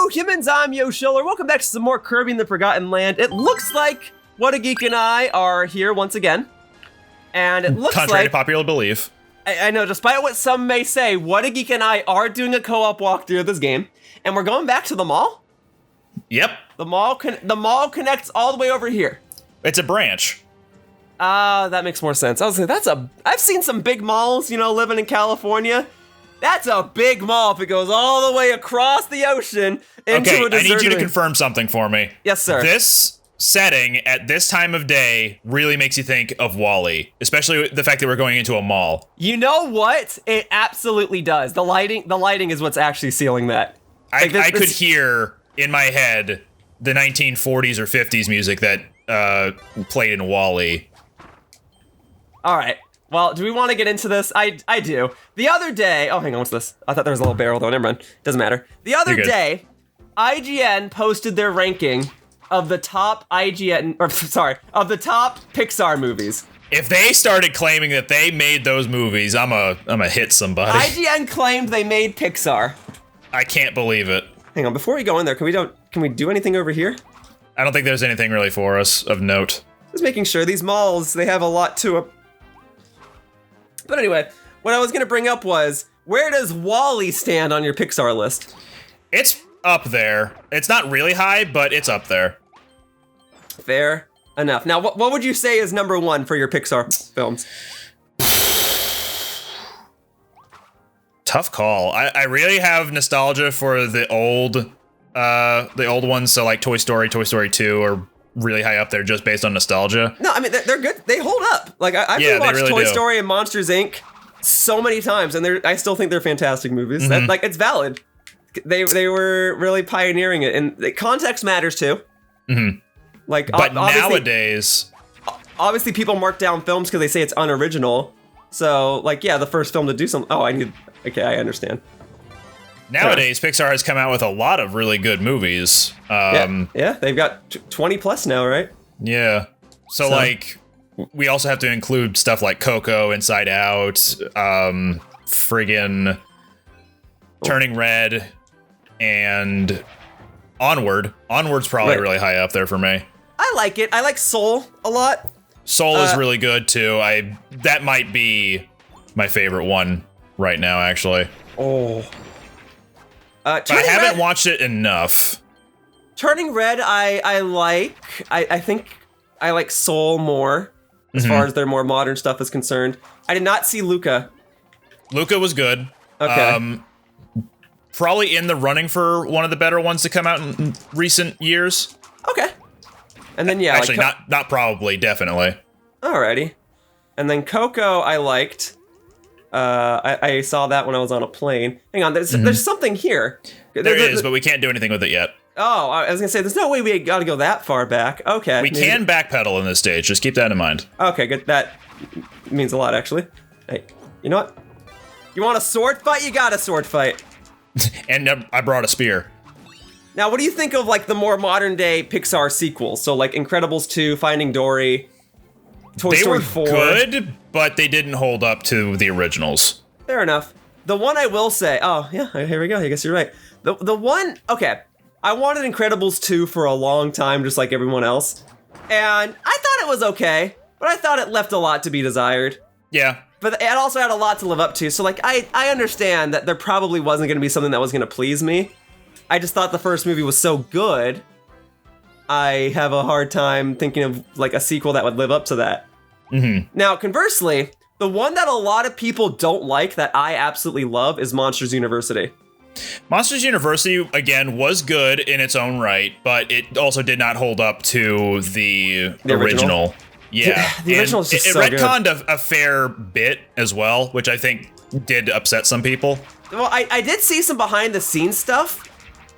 humans, I'm Yoshiller. Welcome back to some more Kirby in the Forgotten Land. It looks like Whattageek and I are here once again. And it looks contrary to popular belief. I know, despite what some may say, Whattageek and I are doing a co-op walkthrough of this game. And we're going back to the mall? Yep. The mall connects all the way over here. It's a branch. That makes more sense. I was like, I've seen some big malls, living in California. That's a big mall if it goes all the way across the ocean into a deserted. I need you to confirm something for me. Yes, sir. This setting at this time of day really makes you think of WALL-E, especially the fact that we're going into a mall. You know what? It absolutely does. The lighting is what's actually sealing that. I could hear in my head the 1940s or 50s music that played in WALL-E. All right. Well, do we want to get into this? I do. The other day... Oh, hang on, what's this? I thought there was a little barrel, though. Never mind. Doesn't matter. The other day, IGN posted their ranking of the top of the top Pixar movies. If they started claiming that they made those movies, I'm a hit somebody. IGN claimed they made Pixar. I can't believe it. Hang on, before we go in there, can we do anything over here? I don't think there's anything really for us of note. Just making sure. These malls, they have a lot to them. But anyway, what I was going to bring up was, where does WALL-E stand on your Pixar list? It's up there. It's not really high, but it's up there. Fair enough. Now, what would you say is number one for your Pixar films? Tough call. I really have nostalgia for the old ones, so like Toy Story 2 are really high up there just based on nostalgia. No, I mean, they're good. They hold up. Like, I've watched really Toy Story and Monsters, Inc. so many times, and I still think they're fantastic movies. Mm-hmm. It's valid. They were really pioneering it, and the context matters too. Mm-hmm. But nowadays... Obviously, people mark down films because they say it's unoriginal. So, the first film to do something... Okay, I understand. Nowadays, Pixar has come out with a lot of really good movies. Yeah, they've got 20 plus now, right? Yeah. So, we also have to include stuff like Coco, Inside Out, friggin' Turning Red, and Onward. Onward's probably really high up there for me. I like it. I like Soul a lot. Soul is really good, too. That might be my favorite one right now, actually. Oh. But I haven't watched it enough. Turning Red, I like. I think I like Soul more, as far as their more modern stuff is concerned. I did not see Luca. Luca was good. Okay. Probably in the running for one of the better ones to come out in recent years. Okay. And then, Actually, not probably, definitely. Alrighty. And then Coco, I liked. I saw that when I was on a plane. Hang on, there's something here. There is, but we can't do anything with it yet. Oh, I was gonna say, there's no way we gotta go that far back. Okay. We can backpedal in this stage, just keep that in mind. Okay, good. That means a lot, actually. Hey, you know what? You want a sword fight? You got a sword fight. And I brought a spear. Now, what do you think of, the more modern-day Pixar sequels? So, Incredibles 2, Finding Dory, Toy Story 4. They were good, but they didn't hold up to the originals. Fair enough. The one I will say... Oh, yeah, here we go. I guess you're right. The one... Okay, I wanted Incredibles 2 for a long time, just like everyone else. And I thought it was okay, but I thought it left a lot to be desired. Yeah. But it also had a lot to live up to, so, I understand that there probably wasn't going to be something that was going to please me. I just thought the first movie was so good, I have a hard time thinking of, a sequel that would live up to that. Mm-hmm. Now, conversely, the one that a lot of people don't like that I absolutely love is Monsters University. Monsters University, again, was good in its own right, but it also did not hold up to the original. Yeah. The original is just it so good. It retconned a fair bit as well, which I think did upset some people. Well, I did see some behind-the-scenes stuff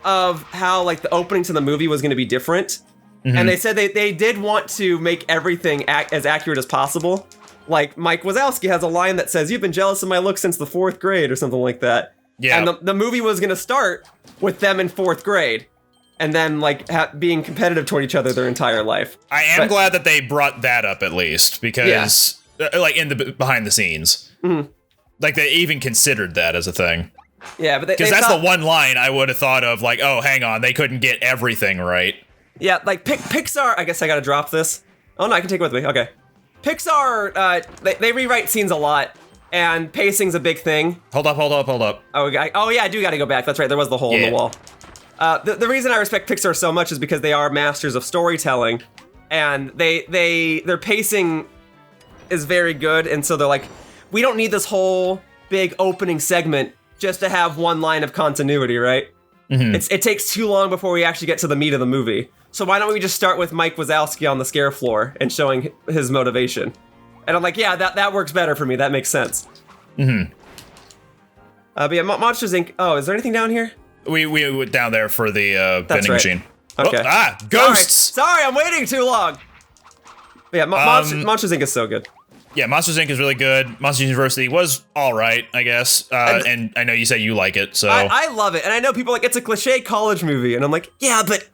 of how, the opening to the movie was going to be different. Mm-hmm. And they said they did want to make everything as accurate as possible. Mike Wazowski has a line that says, "You've been jealous of my look since the 4th grade," or something like that. Yeah. And the movie was going to start with them in 4th grade. And then, being competitive toward each other their entire life. I am glad that they brought that up, at least, because, in the behind the scenes. Mm-hmm. They even considered that as a thing. Yeah, but because that's the one line I would have thought of, like, oh, hang on, they couldn't get everything right. Yeah, like Pixar. I guess I gotta drop this. Oh no, I can take it with me. Okay, Pixar. They rewrite scenes a lot, and pacing's a big thing. Hold up. Oh yeah, I do gotta go back. That's right. There was the hole in the wall. The reason I respect Pixar so much is because they are masters of storytelling, and their pacing is very good, and so they're like, we don't need this whole big opening segment just to have one line of continuity, right? Mm-hmm. It takes too long before we actually get to the meat of the movie. So why don't we just start with Mike Wazowski on the scare floor and showing his motivation? And I'm like, yeah, that works better for me. That makes sense. Mm-hmm. But yeah, Monsters Inc. Oh, is there anything down here? We went down there for the vending machine. Okay. Oh, ghosts! Sorry, I'm waiting too long. But yeah, Monsters Inc. is so good. Yeah, Monsters Inc. is really good. Monsters University was all right, I guess. And I know you say you like it, so... I love it. And I know people are like, it's a cliche college movie. And I'm like, yeah, but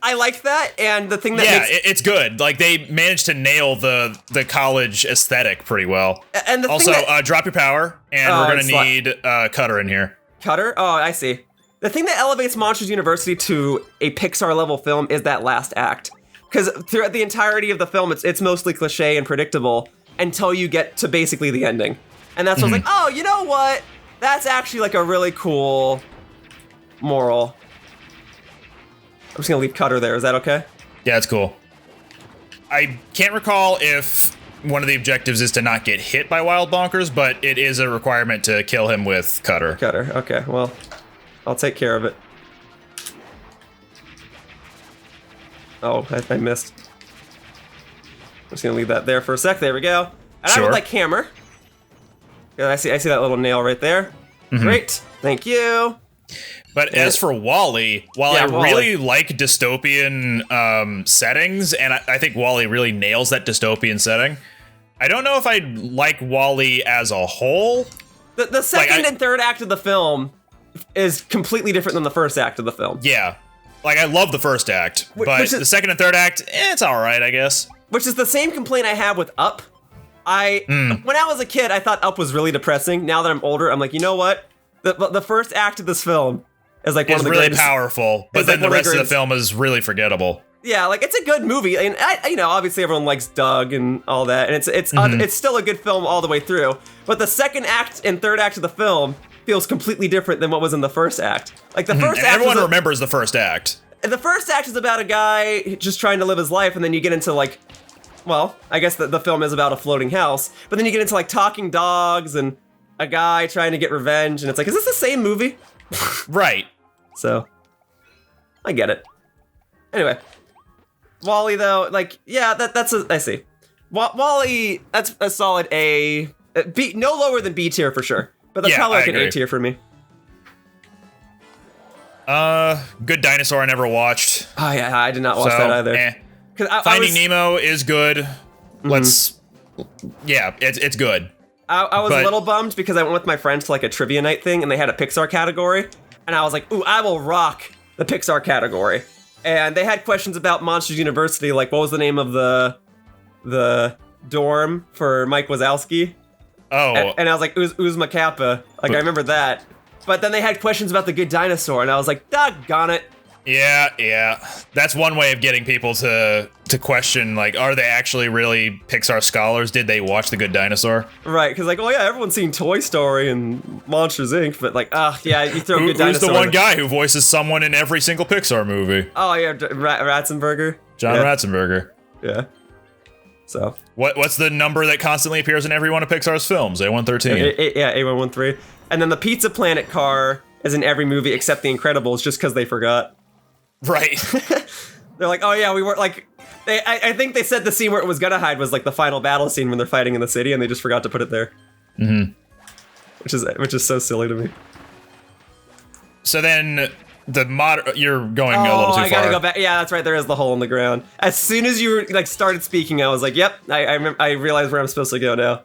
I like that. And the thing that it's good. Like, they managed to nail the college aesthetic pretty well. And also, drop your power, and we're going to need Cutter in here. Cutter? Oh, I see. The thing that elevates Monsters University to a Pixar-level film is that last act. Because throughout the entirety of the film, it's mostly cliche and predictable until you get to basically the ending. And that's when I was like, oh, you know what? That's actually like a really cool moral. I'm just gonna leave Cutter there, is that okay? Yeah, it's cool. I can't recall if one of the objectives is to not get hit by Wild Bonkers, but it is a requirement to kill him with Cutter. Cutter, okay, well, I'll take care of it. Oh, I missed. I'm just gonna leave that there for a sec. There we go. And I would like Hammer. Yeah, I see that little nail right there. Great, thank you. But as for Wall-E, I really like dystopian settings, and I think Wall-E really nails that dystopian setting, I don't know if I like Wall-E as a whole. The second and third act of the film is completely different than the first act of the film. Yeah. Like, I love the first act, but the second and third act, it's alright, I guess. Which is the same complaint I have with Up. When I was a kid, I thought Up was really depressing. Now that I'm older, I'm like, you know what? The first act of this film is like one of the really greatest. Powerful, but then the rest of the film is really forgettable. Yeah, like it's a good movie, and obviously everyone likes Doug and all that, and it's still a good film all the way through. But the second act and third act of the film feels completely different than what was in the first act. Like the first act, everyone remembers the first act. And the first act is about a guy just trying to live his life, and then you get into like, well, I guess the film is about a floating house, but then you get into like talking dogs and a guy trying to get revenge, and it's like, is this the same movie? Right. So, I get it. Anyway, Wall-E though, like, yeah, I see. Wall-E, that's a solid A, B, no lower than B tier for sure, but that's probably like an A tier for me. Good Dinosaur I never watched. Oh yeah, I did not watch that either. Finding Nemo is good. It's good. I was a little bummed because I went with my friends to like a trivia night thing and they had a Pixar category, and I was like, ooh, I will rock the Pixar category. And they had questions about Monsters University, like what was the name of the dorm for Mike Wazowski? Oh. And I was like, Uzma Kappa. Like I remember that. But then they had questions about the Good Dinosaur, and I was like, doggone it. Yeah. That's one way of getting people to question, like, are they actually really Pixar scholars? Did they watch The Good Dinosaur? Right, because like, oh yeah, everyone's seen Toy Story and Monsters, Inc., but like, yeah, you throw Good Dinosaur. Who's the one guy who voices someone in every single Pixar movie? Oh yeah, Ratzenberger. John Ratzenberger. Yeah. So. What's the number that constantly appears in every one of Pixar's films? A113. Yeah, A113. And then the Pizza Planet car is in every movie except The Incredibles, just because they forgot. Right. They're like, oh yeah, we were like, I think they said the scene where it was gonna hide was like the final battle scene when they're fighting in the city, and they just forgot to put it there. Which is so silly to me. So then you're going a little too far. I gotta go back. Yeah, that's right. There is the hole in the ground. As soon as you like started speaking, I was like, yep. I realized where I'm supposed to go now.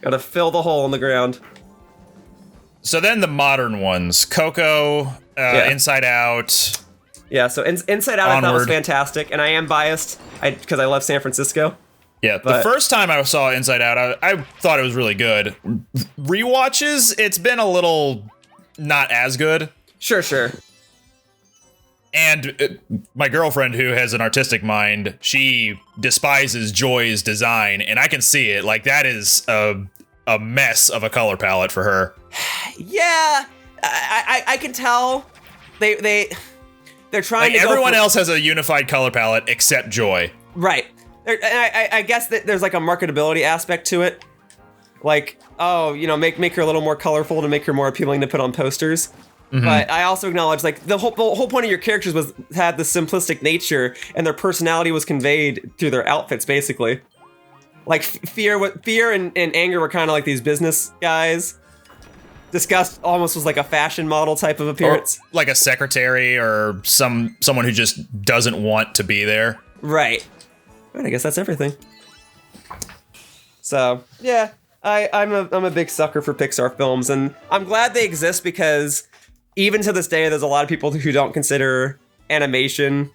Gotta fill the hole in the ground. So then the modern ones, Coco, Inside Out. Yeah, so Inside Out I thought was fantastic, and I am biased because I love San Francisco. Yeah, the first time I saw Inside Out, I thought it was really good. Rewatches, it's been a little not as good. Sure. And my girlfriend, who has an artistic mind, she despises Joy's design, and I can see it. Like, that is a mess of a color palette for her. Yeah, I can tell. They're trying like, to everyone else has a unified color palette except Joy. Right. I guess that there's like a marketability aspect to it. Like, oh, you know, make her a little more colorful to make her more appealing to put on posters. Mm-hmm. But I also acknowledge, like, the whole point of your characters had this simplistic nature, and their personality was conveyed through their outfits, basically. Like, fear and anger were kind of like these business guys. Disgust almost was like a fashion model type of appearance. Or like a secretary or someone who just doesn't want to be there. Right. I guess that's everything. So, yeah, I'm a big sucker for Pixar films, and I'm glad they exist because even to this day, there's a lot of people who don't consider animation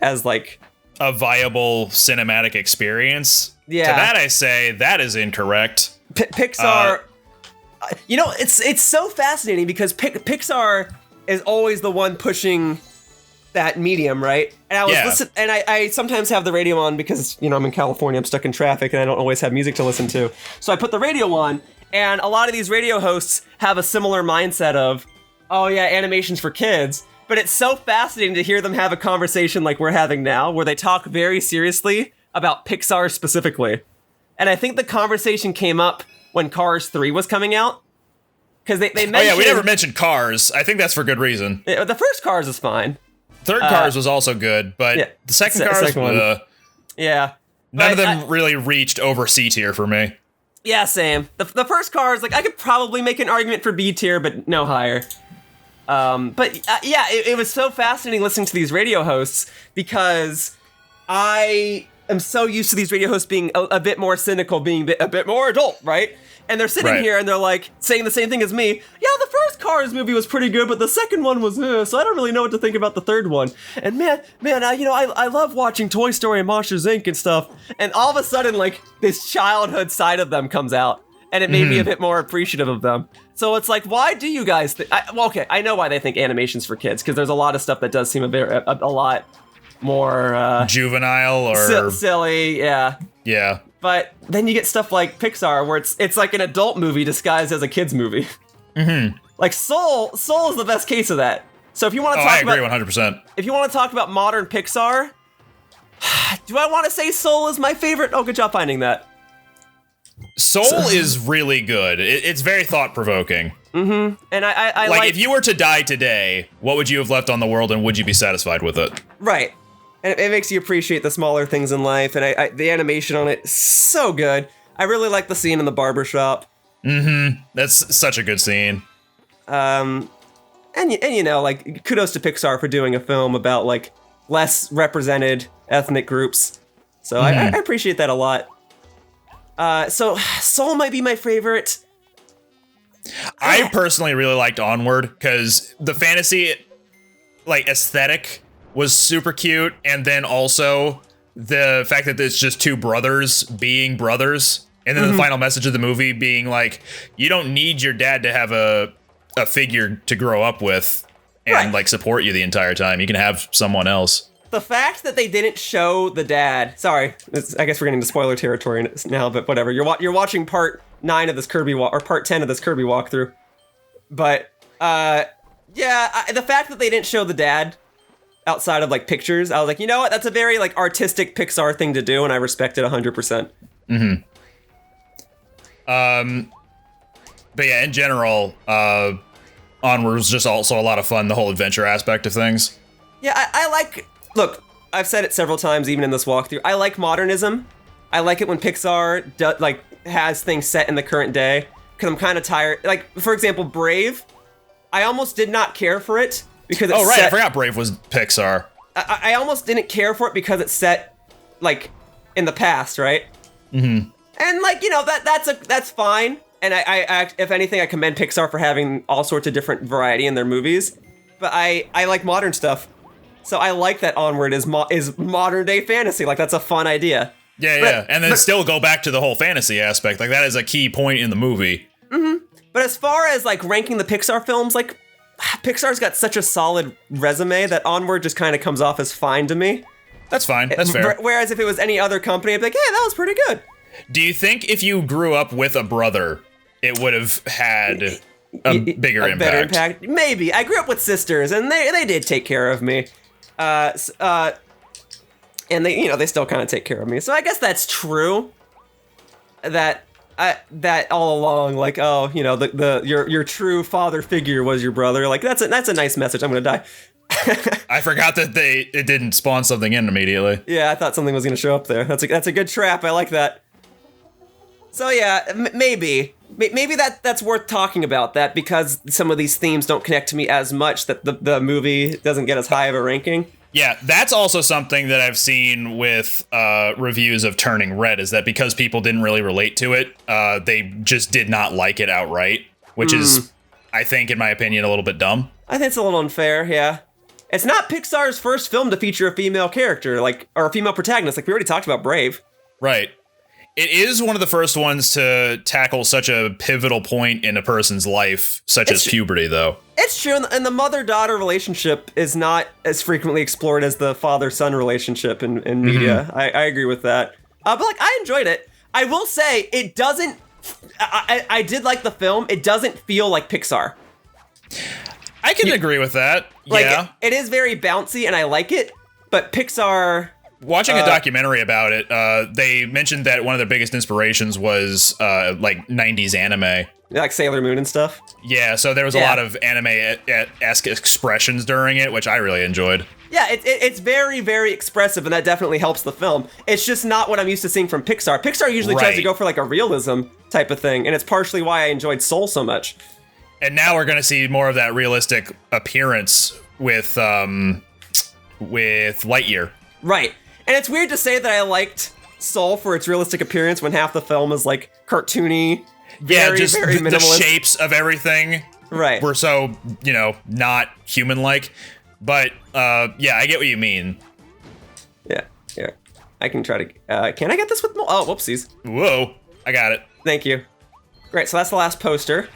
as, like, a viable cinematic experience. Yeah. To that I say, that is incorrect. Pixar, you know, it's so fascinating because Pixar is always the one pushing that medium, right? And I sometimes have the radio on because, you know, I'm in California, I'm stuck in traffic, and I don't always have music to listen to. So I put the radio on, and a lot of these radio hosts have a similar mindset of, oh yeah, animation's for kids. But it's so fascinating to hear them have a conversation like we're having now, where they talk very seriously about Pixar specifically. And I think the conversation came up when Cars 3 was coming out. Because they mentioned... Oh yeah, we never mentioned Cars. I think that's for good reason. The first Cars is fine. Third Cars was also good, but yeah, the second Cars... one. Yeah. None of them really reached over C tier for me. Yeah, same. The first Cars, like, I could probably make an argument for B tier, but no higher. It was so fascinating listening to these radio hosts because I am so used to these radio hosts being a bit more cynical, being a bit more adult, right? And they're sitting here and they're like saying the same thing as me. Yeah, the first Cars movie was pretty good, but the second one was, so I don't really know what to think about the third one. And man, I love watching Toy Story and Monsters Inc. and stuff. And all of a sudden, like, this childhood side of them comes out. And it made me a bit more appreciative of them. So it's like, why do you guys think... I know why they think animation's for kids, because there's a lot of stuff that does seem a lot more... juvenile or... silly, yeah. Yeah. But then you get stuff like Pixar, where it's like an adult movie disguised as a kid's movie. Mm-hmm. Like Soul is the best case of that. So if you want to talk about... I agree 100%. If you want to talk about modern Pixar, do I want to say Soul is my favorite? Oh, good job finding that. Soul is really good. It's very thought-provoking. Mm-hmm. And I like... if you were to die today, what would you have left on the world, and would you be satisfied with it? Right. And it makes you appreciate the smaller things in life, and the animation on it is so good. I really like the scene in the barbershop. Mm-hmm. That's such a good scene. And you know, like, kudos to Pixar for doing a film about, like, less represented ethnic groups. So I appreciate that a lot. So Soul might be my favorite. I personally really liked Onward because the fantasy, like, aesthetic was super cute, and then also the fact that it's just two brothers being brothers, and then the final message of the movie being like, you don't need your dad to have a figure to grow up with and like support you the entire time. You can have someone else. The fact that they didn't show the dad... Sorry, I guess we're getting into spoiler territory now, but whatever. You're watching part 9 of this Kirby or part 10 of this Kirby walkthrough. But, the fact that they didn't show the dad outside of, like, pictures, I was like, you know what? That's a very, like, artistic Pixar thing to do, and I respect it 100%. Mm-hmm. But yeah, in general, Onward was just also a lot of fun, the whole adventure aspect of things. Yeah, I like... Look, I've said it several times, even in this walkthrough. I like modernism. I like it when Pixar has things set in the current day, because I'm kind of tired. Like, for example, Brave, I almost did not care for it because it's I forgot Brave was Pixar. I almost didn't care for it because it's set, like, in the past, right? Mm-hmm. And, like, you know, that's fine. And I if anything, I commend Pixar for having all sorts of different variety in their movies. But I like modern stuff. So I like that Onward is modern day fantasy. Like, that's a fun idea. Yeah. And then still go back to the whole fantasy aspect. Like, that is a key point in the movie. Mm-hmm. But as far as, like, ranking the Pixar films, like, Pixar's got such a solid resume that Onward just kind of comes off as fine to me. That's fine. That's fair. Whereas if it was any other company, I'd be like, hey, that was pretty good. Do you think if you grew up with a brother, it would have had a bigger impact? Better impact? Maybe. I grew up with sisters, and they did take care of me. And they still kind of take care of me. So I guess that's true. That all along, like, oh, your true father figure was your brother. Like, that's a nice message. I'm gonna die. I forgot that it didn't spawn something in immediately. Yeah, I thought something was gonna show up there. That's a good trap. I like that. So yeah, maybe that's worth talking about, that because some of these themes don't connect to me as much, that the movie doesn't get as high of a ranking. Yeah, that's also something that I've seen with reviews of Turning Red, is that because people didn't really relate to it, they just did not like it outright, which is, I think, in my opinion, a little bit dumb. I think it's a little unfair, yeah. It's not Pixar's first film to feature a female character, or a female protagonist, like we already talked about Brave. Right. It is one of the first ones to tackle such a pivotal point in a person's life, such as puberty, though. It's true, and the mother-daughter relationship is not as frequently explored as the father-son relationship in media. I agree with that. But I enjoyed it. I will say, it doesn't... I did like the film. It doesn't feel like Pixar. I can agree with that. Yeah. It is very bouncy, and I like it, but Pixar... Watching a documentary about it, they mentioned that one of their biggest inspirations was, 90s anime. Like Sailor Moon and stuff? Yeah, so there was a lot of anime-esque expressions during it, which I really enjoyed. Yeah, it's very, very expressive, and that definitely helps the film. It's just not what I'm used to seeing from Pixar. Pixar usually tries to go for like a realism type of thing, and it's partially why I enjoyed Soul so much. And now we're going to see more of that realistic appearance with Lightyear. Right. And it's weird to say that I liked Soul for its realistic appearance when half the film is like cartoony, very minimalist. The shapes of everything were so, not human-like. But, yeah, I get what you mean. Yeah. I can try to... can I get this with... Oh, whoopsies. Whoa. I got it. Thank you. Great, so that's the last poster.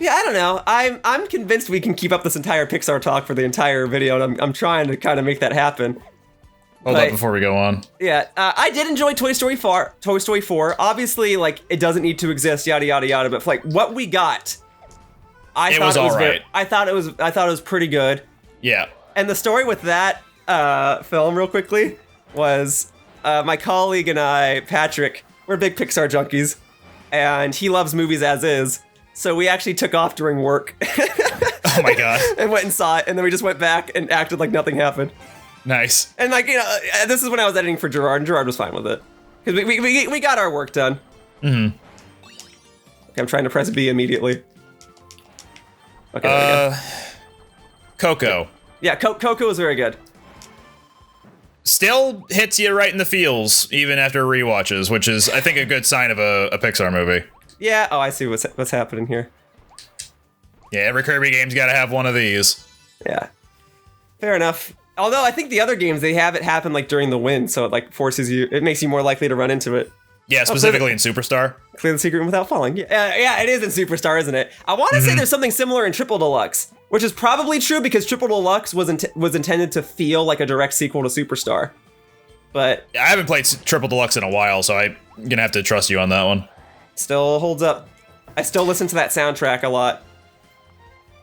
Yeah, I don't know. I'm convinced we can keep up this entire Pixar talk for the entire video, and I'm trying to kind of make that happen. Hold up before we go on. Yeah, I did enjoy Toy Story 4. Obviously, it doesn't need to exist, yada yada yada. But what we got, I thought it was alright. I thought it was pretty good. Yeah. And the story with that film, real quickly, was my colleague and I, Patrick, we're big Pixar junkies, and he loves movies as is. So we actually took off during work. Oh my god. And went and saw it, and then we just went back and acted like nothing happened. Nice. And this is when I was editing for Gerard, and Gerard was fine with it. Because we got our work done. Mm-hmm. Okay, I'm trying to press B immediately. Okay, there we go. Coco. Yeah, Coco was very good. Still hits you right in the feels, even after rewatches, which is, I think, a good sign of a Pixar movie. Yeah, I see what's happening here. Yeah, every Kirby game's got to have one of these. Yeah. Fair enough. Although I think the other games, they have it happen during the wind, so it forces you, it makes you more likely to run into it. Yeah, specifically in Superstar. Clear the secret room without falling. Yeah, it is in Superstar, isn't it? I want to say there's something similar in Triple Deluxe, which is probably true because Triple Deluxe was intended to feel like a direct sequel to Superstar. But I haven't played Triple Deluxe in a while, so I'm gonna have to trust you on that one. Still holds up. I still listen to that soundtrack a lot.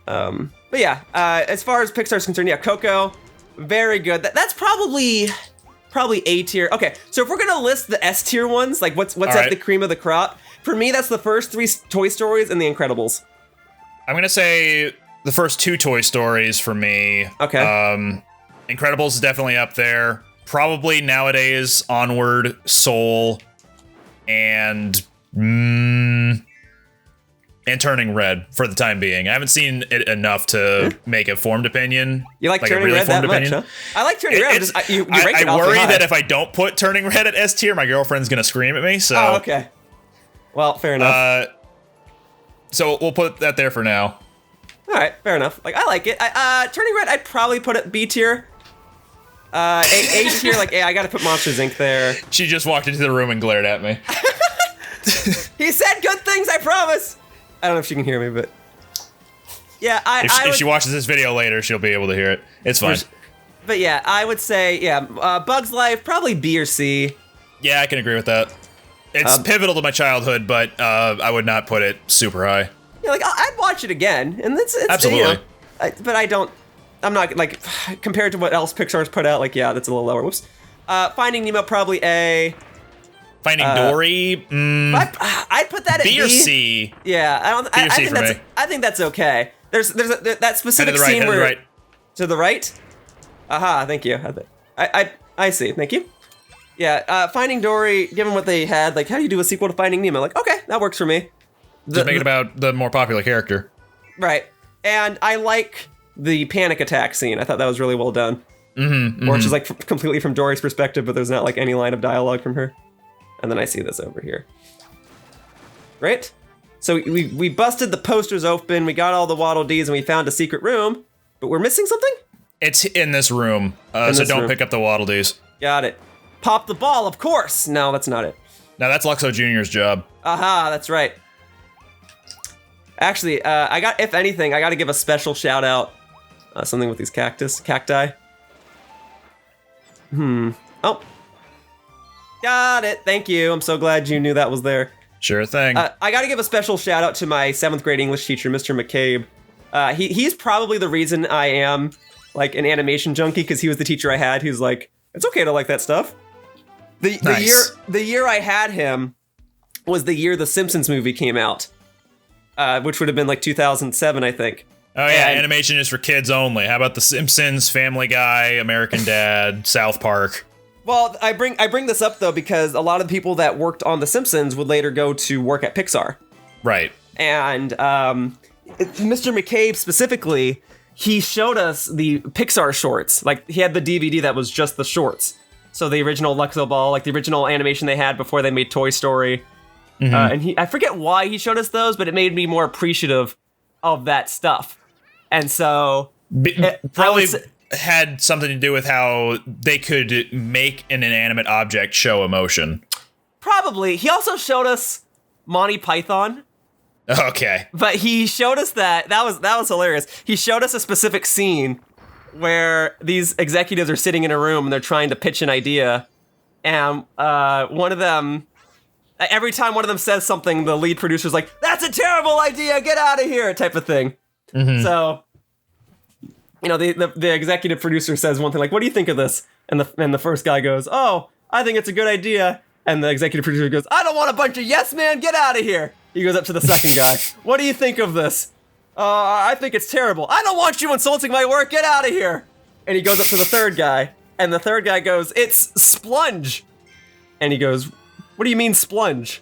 But yeah, as far as Pixar's concerned, yeah, Coco, very good. That's probably A tier. Okay, so if we're gonna list the S tier ones, what's the cream of the crop? For me, that's the first 3 Toy Stories and The Incredibles. I'm gonna say the first 2 Toy Stories for me. Okay. Incredibles is definitely up there. Probably nowadays, Onward, Soul, and Turning Red for the time being. I haven't seen it enough to make a formed opinion. You like Turning Red that much, huh? I like Turning Red. I worry that if I don't put Turning Red at S tier, my girlfriend's gonna scream at me. So. Oh, okay. Well, fair enough. So we'll put that there for now. All right, fair enough. I like it. Turning Red, I'd probably put it B tier. A tier, I gotta put Monsters Inc. there. She just walked into the room and glared at me. He said good things, I promise. I don't know if she can hear me, but Yeah, if she watches this video later, she'll be able to hear it. It's fine. But yeah, I would say, Bug's Life, probably B or C. Yeah, I can agree with that. It's pivotal to my childhood, but I would not put it super high. Yeah, like, I'd watch it again, and it's Absolutely. But I'm not, like, compared to what else Pixar's put out, like, yeah, that's a little lower. Whoops. Finding Nemo, probably A. Finding Dory, I'd put that at B or C. Yeah, I think that's okay. There's that specific scene where to the right. Aha, thank you. I see. Thank you. Yeah, Finding Dory. Given what they had, like, how do you do a sequel to Finding Nemo? Like, okay, that works for me. Just make it about the more popular character. Right, and I like the panic attack scene. I thought that was really well done. Or it's just like completely from Dory's perspective, but there's not like any line of dialogue from her. And then I see this over here. Right? So we busted the posters open, we got all the Waddle Dees, and we found a secret room, but we're missing something? It's in this room, so don't pick up the Waddle Dees. Got it. Pop the ball, of course! No, that's not it. No, that's Luxo Jr.'s job. Aha, that's right. Actually, if anything, I gotta give a special shout out. Something with these cacti. Oh. Got it, thank you. I'm so glad you knew that was there. Sure thing. I gotta give a special shout out to my 7th grade English teacher, Mr. McCabe. He's probably the reason I am like an animation junkie, because he was the teacher I had who's like, it's okay to like that stuff. The year I had him was the year the Simpsons movie came out, which would have been like 2007, I think. Oh yeah, animation is for kids only. How about The Simpsons, Family Guy, American Dad, South Park? Well, I bring this up though because a lot of the people that worked on The Simpsons would later go to work at Pixar. Right. And Mr. McCabe specifically, he showed us the Pixar shorts. Like, he had the DVD that was just the shorts. So the original Luxo Ball, like the original animation they had before they made Toy Story. And I forget why he showed us those, but it made me more appreciative of that stuff. And so probably had something to do with how they could make an inanimate object show emotion. Probably. He also showed us Monty Python. Okay. But he showed us that was hilarious. He showed us a specific scene where these executives are sitting in a room and they're trying to pitch an idea, and one of them, every time one of them says something, the lead producer's like, "That's a terrible idea, get out of here," type of thing. So, you know, the executive producer says one thing like, "What do you think of this?" And the first guy goes, "Oh, I think it's a good idea." And the executive producer goes, "I don't want a bunch of yes men, get out of here." He goes up to the second guy. "What do you think of this?" "I think it's terrible." "I don't want you insulting my work, get out of here." And he goes up to the third guy, and the third guy goes, "It's splunge." And he goes, "What do you mean splunge?"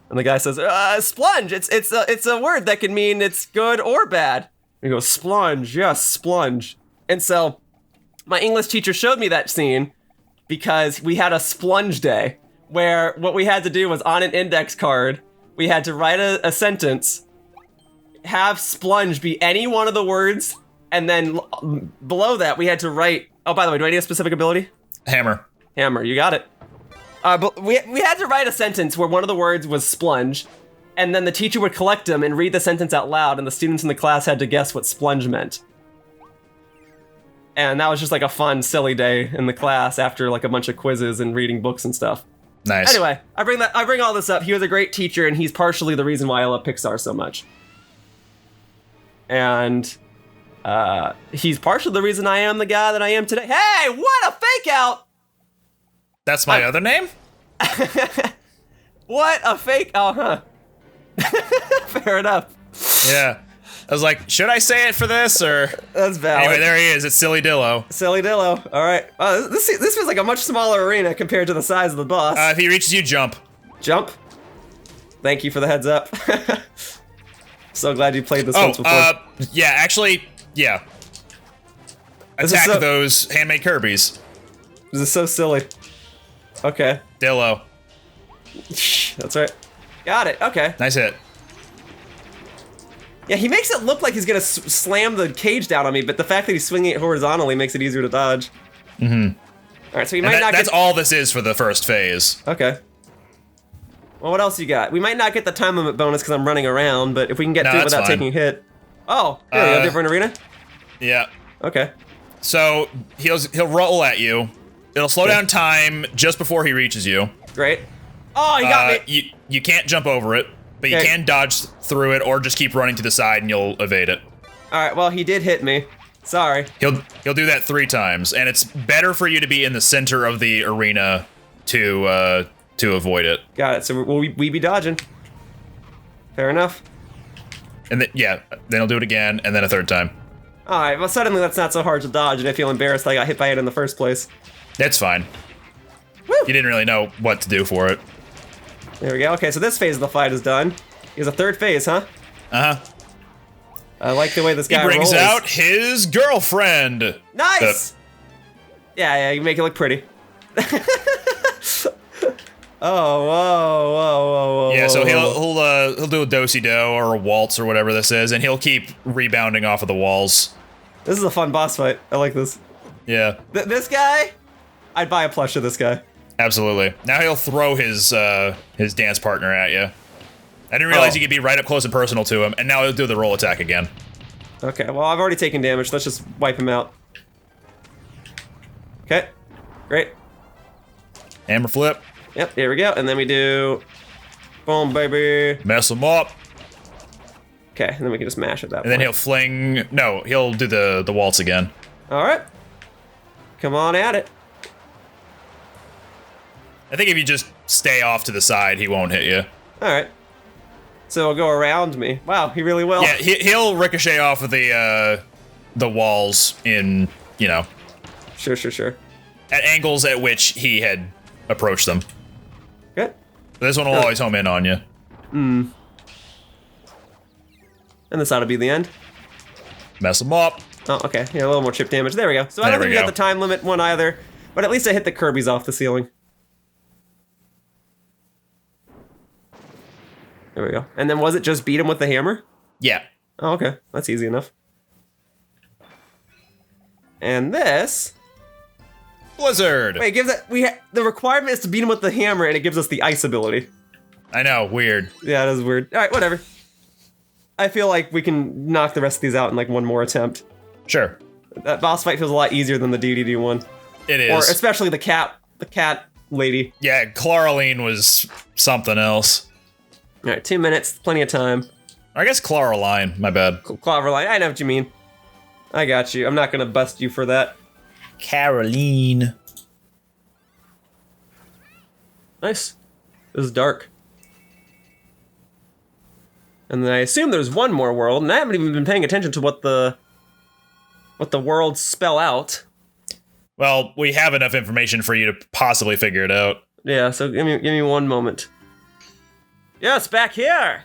And the guy says, "Splunge, it's a word that can mean it's good or bad." And he goes, "Splunge, yes, splunge." And so my English teacher showed me that scene because we had a splunge day where what we had to do was, on an index card, we had to write a sentence, have splunge be any one of the words, and then below that we had to write, oh, by the way, do I need a specific ability? Hammer. Hammer, you got it. But we had to write a sentence where one of the words was splunge, and then the teacher would collect them and read the sentence out loud, and the students in the class had to guess what splunge meant. And that was just like a fun, silly day in the class after like a bunch of quizzes and reading books and stuff. Nice. Anyway, I bring all this up. He was a great teacher, and he's partially the reason why I love Pixar so much. And he's partially the reason I am the guy that I am today. Hey, what a fake out! That's my other name? What a fake... Oh, huh. Fair enough. Yeah. I was like, should I say it for this, or... That's valid. Anyway, there he is. It's Sillydillo. Sillydillo. All right. This feels like a much smaller arena compared to the size of the boss. If he reaches you, jump. Jump? Thank you for the heads up. So glad you played this once before. Yeah, actually, yeah. Attack those handmade Kirbys. This is so silly. Okay. Dillo. That's right. Got it. Okay. Nice hit. Yeah, he makes it look like he's gonna slam the cage down on me, but the fact that he's swinging it horizontally makes it easier to dodge. All right, so we might not that's all this is for the first phase. Okay. Well, what else you got? We might not get the time limit bonus because I'm running around, but if we can get through it without taking a hit. Oh, here we go. Different arena? Yeah. Okay. So he'll roll at you. It'll slow down time just before he reaches you. Great. Oh, he got me. You can't jump over it, but you can dodge through it or just keep running to the side and you'll evade it. All right, well, he did hit me. Sorry. He'll do that 3 times, and it's better for you to be in the center of the arena to avoid it. Got it. So we be dodging. Fair enough. And then he'll do it again, and then a 3rd time. All right, well, suddenly that's not so hard to dodge, and I feel embarrassed that I got hit by it in the first place. That's fine. Woo! You didn't really know what to do for it. There we go. Okay, so this phase of the fight is done. Here's a 3rd phase, huh? Uh-huh. I like the way this guy rolls. He brings out his girlfriend. Nice! Yeah, you make it look pretty. Oh, whoa. Yeah, so he'll do a do-si-do or a waltz or whatever this is, and he'll keep rebounding off of the walls. This is a fun boss fight. I like this. Yeah. This guy? I'd buy a plush of this guy. Absolutely. Now he'll throw his dance partner at you. I didn't realize you could be right up close and personal to him, and now he'll do the roll attack again. Okay, well, I've already taken damage. Let's just wipe him out. Okay, great. Hammer flip. Yep, here we go. And then we do... Boom, baby. Mess him up. Okay, and then we can just mash at that And then he'll fling... No, he'll do the waltz again. All right. Come on at it. I think if you just stay off to the side, he won't hit you. All right. So he'll go around me. Wow, he really will. Yeah, he'll ricochet off of the walls in, you know... Sure. At angles at which he had approached them. Okay. This one will always home in on you. And this ought to be the end. Mess him up. Oh, okay. Yeah, a little more chip damage. There we go. So I don't think we got the time limit one either, but at least I hit the Kirby's off the ceiling. There we go. And then was it just beat him with the hammer? Yeah. Oh, okay. That's easy enough. And this... Blizzard. Wait, it gives it... the requirement is to beat him with the hammer, and it gives us the ice ability. I know, weird. Yeah, that is weird. All right, whatever. I feel like we can knock the rest of these out in like one more attempt. Sure. That boss fight feels a lot easier than the DDD one. It is. Or especially the cat lady. Yeah, Claraline was something else. All right, 2 minutes, plenty of time. I guess Claraline, my bad. Cloverline, I know what you mean. I got you. I'm not gonna bust you for that. Caroline. Nice. This is dark. And then I assume there's one more world, and I haven't even been paying attention to what the worlds spell out. Well, we have enough information for you to possibly figure it out. Yeah, so give me one moment. Yes, back here.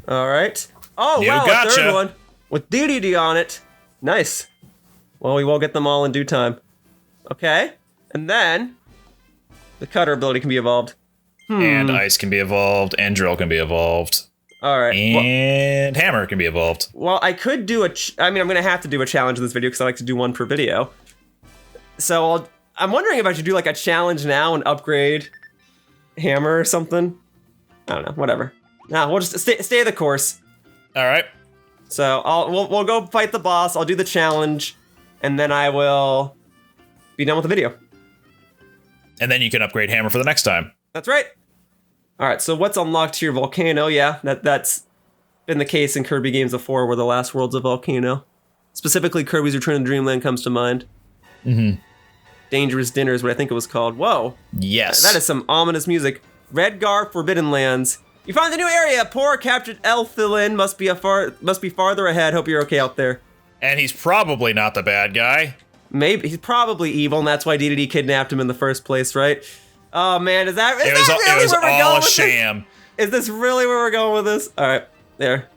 All right. Oh, You wow, gotcha. a third one with DDD on it. Nice. Well, we will get them all in due time. Okay, and then the cutter ability can be evolved. And ice can be evolved, and drill can be evolved. All right. And hammer can be evolved. Well, I could do I'm going to have to do a challenge in this video because I like to do one per video. So I'm wondering if I should do like a challenge now and upgrade hammer or something. I don't know. Whatever. Nah, we'll just stay the course. All right. So we'll go fight the boss. I'll do the challenge, and then I will be done with the video. And then you can upgrade hammer for the next time. That's right. All right. So what's unlocked here? Volcano. Yeah, that's been the case in Kirby games before, where the last world's a volcano. Specifically, Kirby's Return to Dreamland comes to mind. Mm-hmm. Dangerous Dinner is what I think it was called. Whoa. Yes. That is some ominous music. Redgar Forbidden Lands. You find the new area. Poor captured Elfilin must be farther ahead. Hope you're okay out there. And he's probably not the bad guy. Maybe he's probably evil, and that's why DDD kidnapped him in the first place, right? Oh man, is that really where we're going with sham. This? Is this really where we're going with this? All right, there.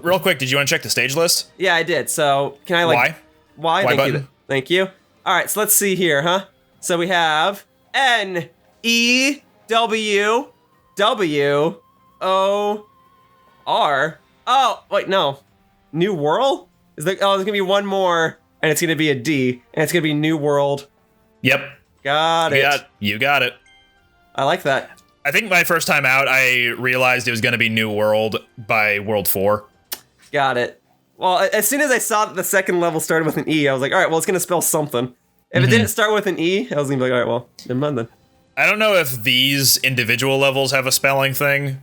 Real quick, did you want to check the stage list? Yeah, I did. So can I like Why Thank button? you. Thank you. All right, so let's see here, huh? So we have N E W W O R. Oh wait, no. New World? There's gonna be one more, and it's gonna be a D, and it's gonna be New World. Yep. Got it. You got it. I like that. I think my first time out, I realized it was going to be New World by World 4. Got it. Well, as soon as I saw that the second level started with an E, I was like, all right, well, it's going to spell something. If it didn't start with an E, I was going to be like, all right, well, never mind then. I don't know if these individual levels have a spelling thing.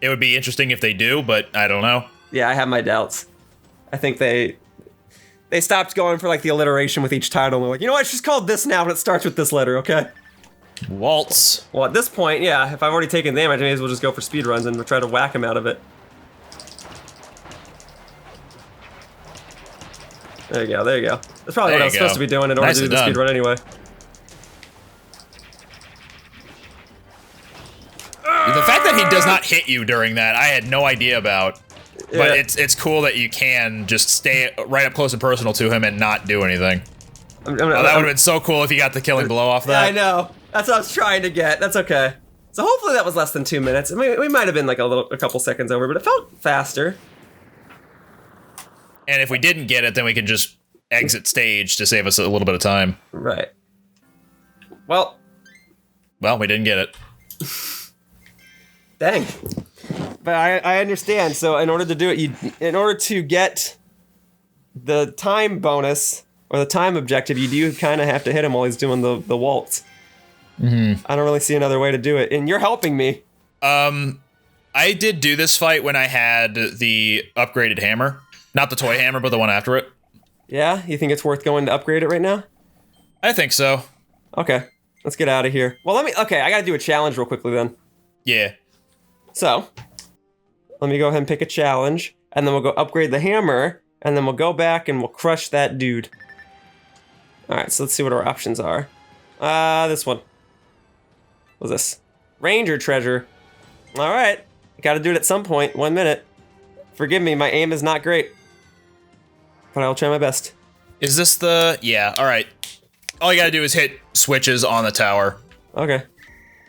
It would be interesting if they do, but I don't know. Yeah, I have my doubts. I think they stopped going for like the alliteration with each title. And they're like, you know what, it's just called this now, but it starts with this letter, okay? Waltz. Well, at this point, yeah, if I've already taken damage, I may as well just go for speedruns and try to whack him out of it. There you go, there you go. That's probably what I was supposed to be doing in order to do the speedrun anyway. The fact that he does not hit you during that, I had no idea about. Yeah. But it's cool that you can just stay right up close and personal to him and not do anything. That would have been so cool if you got the killing blow off that. Yeah, I know. That's what I was trying to get. That's okay. So hopefully that was less than 2 minutes. I mean, we might have been like a couple seconds over, but it felt faster. And if we didn't get it, then we could just exit stage to save us a little bit of time. Right. Well, we didn't get it. Dang. But I understand. So in order to do it, in order to get the time bonus or the time objective, you do kind of have to hit him while he's doing the waltz. I don't really see another way to do it, and you're helping me. I did do this fight when I had the upgraded hammer. Not the toy hammer, but the one after it. Yeah? You think it's worth going to upgrade it right now? I think so. Okay. Let's get out of here. Well, okay, I gotta do a challenge real quickly then. Yeah. So, let me go ahead and pick a challenge, and then we'll go upgrade the hammer, and then we'll go back and we'll crush that dude. Alright, so let's see what our options are. This one. What's this? Ranger treasure. Alright. Gotta do it at some point. 1 minute. Forgive me, my aim is not great. But I'll try my best. Is this the... Yeah, alright. All you gotta do is hit switches on the tower. Okay.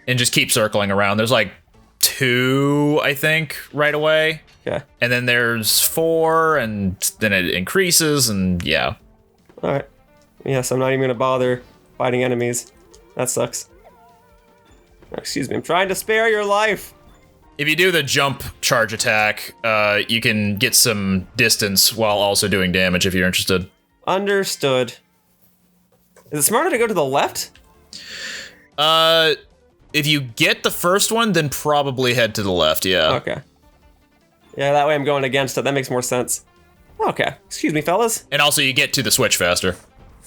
And just keep circling around. There's like 2, I think, right away. Okay. And then there's 4, and then it increases, and yeah. Alright. Yes, I'm not even gonna bother fighting enemies. That sucks. Excuse me, I'm trying to spare your life. If you do the jump charge attack, you can get some distance while also doing damage if you're interested. Understood. Is it smarter to go to the left? If you get the first one, then probably head to the left, yeah. Okay. Yeah, that way I'm going against it. That makes more sense. Okay. Excuse me, fellas. And also you get to the switch faster.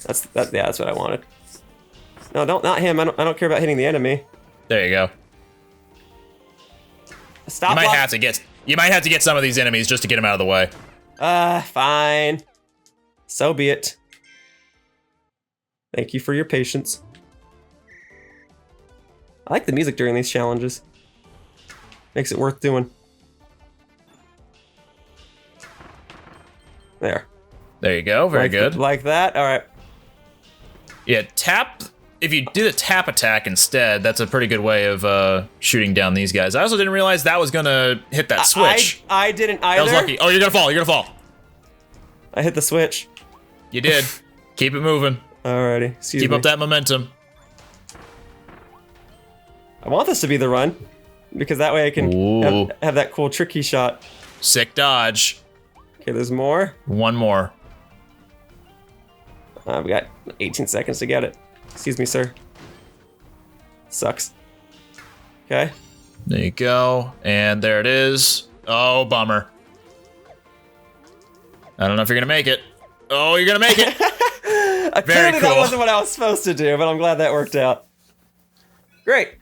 Yeah, that's what I wanted. No, not him. I don't care about hitting the enemy. There you go. Stop. You might have to get some of these enemies just to get them out of the way. Fine. So be it. Thank you for your patience. I like the music during these challenges. Makes it worth doing. There. There you go. Very good. Like that? Alright. Yeah, tap... If you do the tap attack instead, that's a pretty good way of shooting down these guys. I also didn't realize that was gonna hit that switch. I didn't either. That was lucky. Oh, you're gonna fall. You're gonna fall. I hit the switch. You did. Keep it moving. Alrighty. Excuse me. Keep up that momentum. I want this to be the run, because that way I can have that cool tricky shot. Sick dodge. Okay, there's more. One more. We got 18 seconds to get it. Excuse me, sir. Sucks. Okay. There you go. And there it is. Oh, bummer. I don't know if you're gonna make it. Oh, you're gonna make it. Very cool. That wasn't what I was supposed to do, but I'm glad that worked out. Great.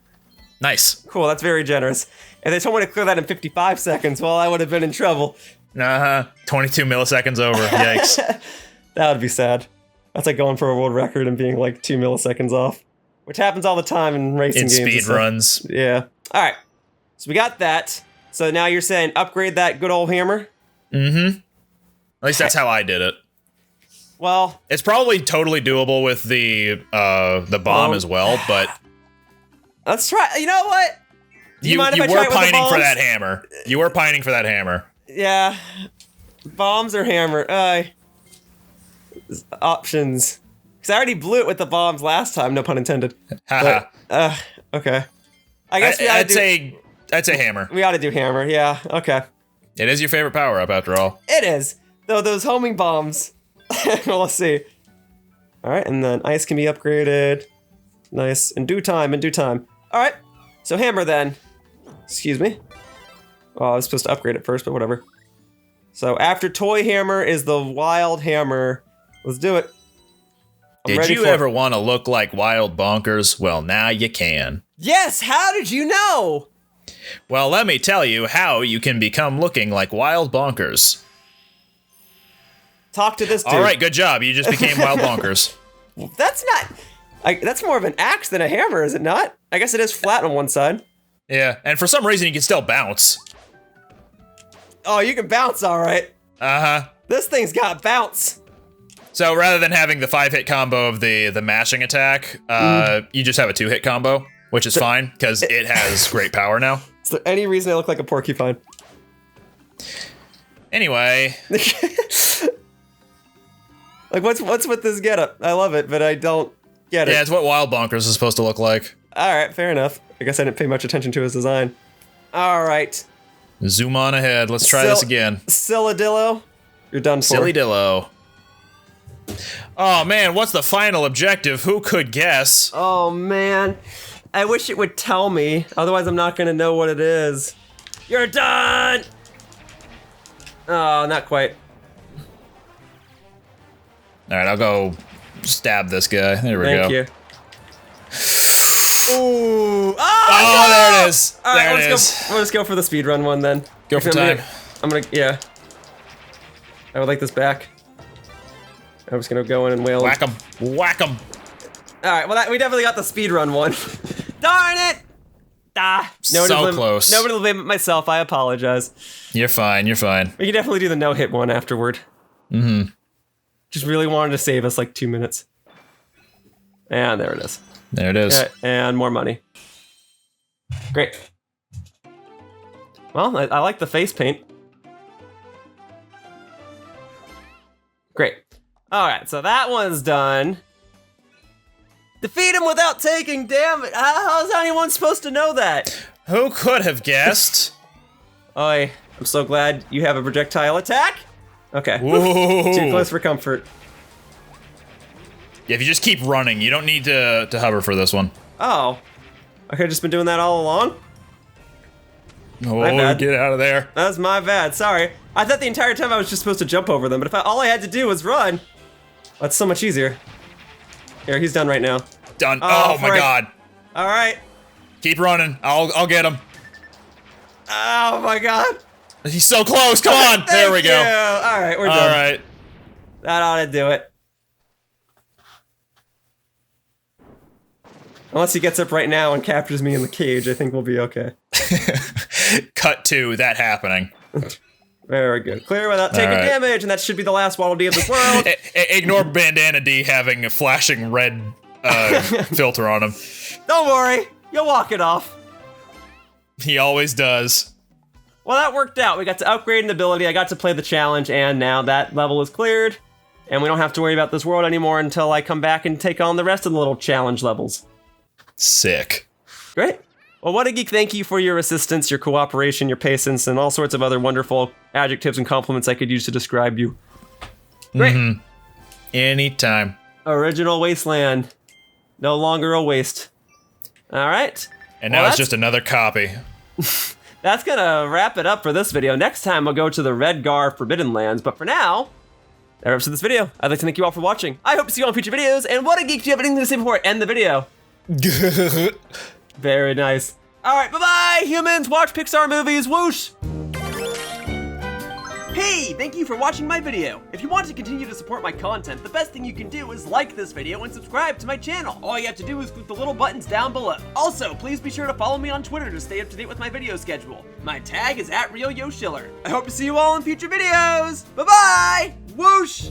Nice. Cool, that's very generous. If they told me to clear that in 55 seconds, well, I would have been in trouble. 22 milliseconds over. Yikes. That would be sad. That's like going for a world record and being like 2 milliseconds off, which happens all the time in racing games. In speed runs. Yeah. All right. So we got that. So now you're saying upgrade that good old hammer? Mm-hmm. At least that's how I did it. Well, it's probably totally doable with the bomb as well, but let's try. You know what? You were pining for that hammer. You were pining for that hammer. Yeah. Bombs or hammer? Options. Because I already blew it with the bombs last time, no pun intended. Haha. Okay. I guess I'd say hammer. We ought to do hammer, yeah, okay. It is your favorite power-up, after all. It is. Though those homing bombs. Well, let's see. All right, and then ice can be upgraded. Nice. In due time, All right, so hammer then. Excuse me. Oh, I was supposed to upgrade it first, but whatever. So after toy hammer is the wild hammer. Let's do it. Did you ever want to look like Wild Bonkers? Well, now you can. Yes, how did you know? Well, let me tell you how you can become looking like Wild Bonkers. Talk to this dude. All right, good job. You just became Wild Bonkers. That's not... that's more of an axe than a hammer, is it not? I guess it is flat on one side. Yeah, and for some reason you can still bounce. Oh, you can bounce, all right. Uh-huh. This thing's got bounce. So rather than having the 5-hit combo of the mashing attack, you just have a 2-hit combo, which is fine, because it has great power now. Is there any reason I look like a porcupine? Anyway. Like, what's with this getup? I love it, but I don't get it. Yeah, it's what Wild Bonkers is supposed to look like. All right, fair enough. I guess I didn't pay much attention to his design. All right. Zoom on ahead. Let's try this again. Sillydillo, you're done for. Sillydillo. Oh, man, what's the final objective? Who could guess? Oh, man. I wish it would tell me. Otherwise, I'm not going to know what it is. You're done! Oh, not quite. All right, I'll go stab this guy. There we go. Thank you. Ooh. Oh, no! there it is. All there right, it is. Let's go for the speedrun one then. Go for time. Yeah. I would like this back. I'm just gonna go in and wail. Whack him. Whack him. All right, well, we definitely got the speedrun one. Darn it! So close. Nobody will blame myself. I apologize. You're fine. You're fine. We can definitely do the no-hit one afterward. Mm-hmm. Just really wanted to save us like 2 minutes. And there it is. There it is. Yeah, and more money. Great. Well, I like the face paint. Great. Alright, so that one's done. Defeat him without taking damage. How's anyone supposed to know that? Who could have guessed? Oi, I'm so glad you have a projectile attack. Okay. Whoa. Too close for comfort. Yeah, if you just keep running, you don't need to hover for this one. Oh. I could have just been doing that all along? Oh, My bad. get out of there. That's my bad, sorry. I thought the entire time I was just supposed to jump over them, but if all I had to do was run, that's so much easier. Here, he's done right now. Done. Oh my god. Alright. Keep running. I'll get him. Oh my god. He's so close. Come on. There we go. Alright, we're done. Alright. That ought to do it. Unless he gets up right now and captures me in the cage, I think we'll be okay. Cut to that happening. Very good. Clear without taking damage, and that should be the last Waddle Dee of this world. Ignore Bandana D having a flashing red filter on him. Don't worry, you'll walk it off. He always does. Well, that worked out. We got to upgrade an ability, I got to play the challenge, and now that level is cleared, and we don't have to worry about this world anymore until I come back and take on the rest of the little challenge levels. Sick. Great. Well, Whattageek, thank you for your assistance, your cooperation, your patience, and all sorts of other wonderful adjectives and compliments I could use to describe you. Great. Mm-hmm. Anytime. Originull Wasteland. No longer a waste. All right. And now it's just another copy. That's gonna wrap it up for this video. Next time we'll go to the Redgar Forbidden Lands, but for now, that wraps up this video. I'd like to thank you all for watching. I hope to see you all in future videos, and Whattageek, do you have anything to say before I end the video? Very nice. All right, bye-bye, humans. Watch Pixar movies. Whoosh. Hey, thank you for watching my video. If you want to continue to support my content, the best thing you can do is like this video and subscribe to my channel. All you have to do is click the little buttons down below. Also, please be sure to follow me on Twitter to stay up to date with my video schedule. My tag is @RealYoshiller. I hope to see you all in future videos. Bye-bye. Whoosh.